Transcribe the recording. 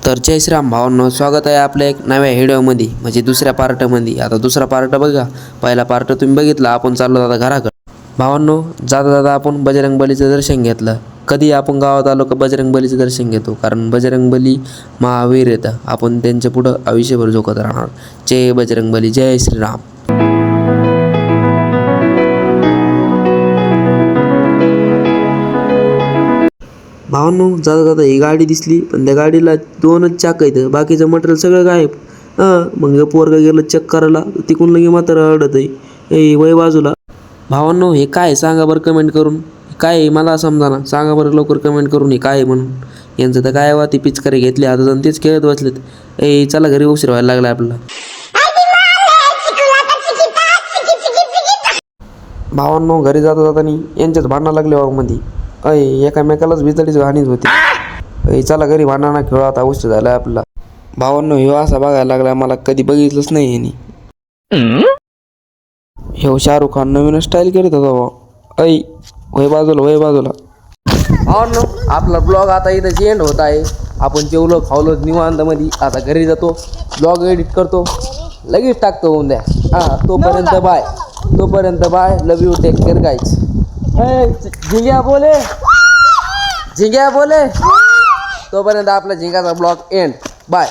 तर जय श्रीराम भावांनो, स्वागत आहे आपल्या एक नव्या व्हिडिओमध्ये म्हणजे दुसऱ्या पार्टमध्ये. आता दुसरा पार्ट बघा, पहिला पार्ट तुम्ही बघितला. आपण चाललो आता घराकडे. भावांनो, जाता जाता आपण बजरंगबलीचं दर्शन घेतलं. कधी आपण गावात आलो का बजरंगबलीचं दर्शन घेतो, कारण बजरंगबली महावीर येतं. आपण त्यांच्या पुढं आयुष्यभर झोकत राहणार. जय बजरंगबली, जय श्रीराम. भावांनो, जाता जाता ही गाडी दिसली, पण त्या गाडीला 2च चाक आहेत, बाकीचं मटेरियल सगळं गायब. मग पोरगा गेलं चेक करायला, तिकडून लगे मात्र रडत आहे, ए वय बाजूला. भावांनो, हे काय आहे सांगा बरं कमेंट करून. काय आहे मला समजाना, सांगा बरं लवकर कमेंट करून हे काय आहे म्हणून. यांचं तर काय वा ती पिचकारी घेतली आता जाऊन तेच खेळत बसलेत. ए चला घरी, उशीर व्हायला लागला आपल्याला. भावांनो, घरी जाता जातानी यांच्याच भांडणं लागले मध्ये. एकामेकालाच बिजडीच घाणीच होती. चला घरी भांडणा खेळू, आता उशीर झाला आपला. भावांनो, ह्यो असा बघायला लागला, मला कधी बघितलंच नाही ह्यानी. ह्यो शाहरुख खान नवीन स्टाईल करीत होता बा. वय बाजूला, वय बाजूला. भावांनो, आपला ब्लॉग आता इथं एंड होत आहे. आपण जेवलो खावलो निवांत मध्ये. आता घरी जातो, ब्लॉग एडिट करतो, लगेच टाकतो होऊन द्या. तोपर्यंत बाय. तोपर्यंत bye. Love you, take care guys. झिंग्या बोले, झिंग्या बोले. तोपर्यंत आपला झिंगाचा ब्लॉग एंड. बाय.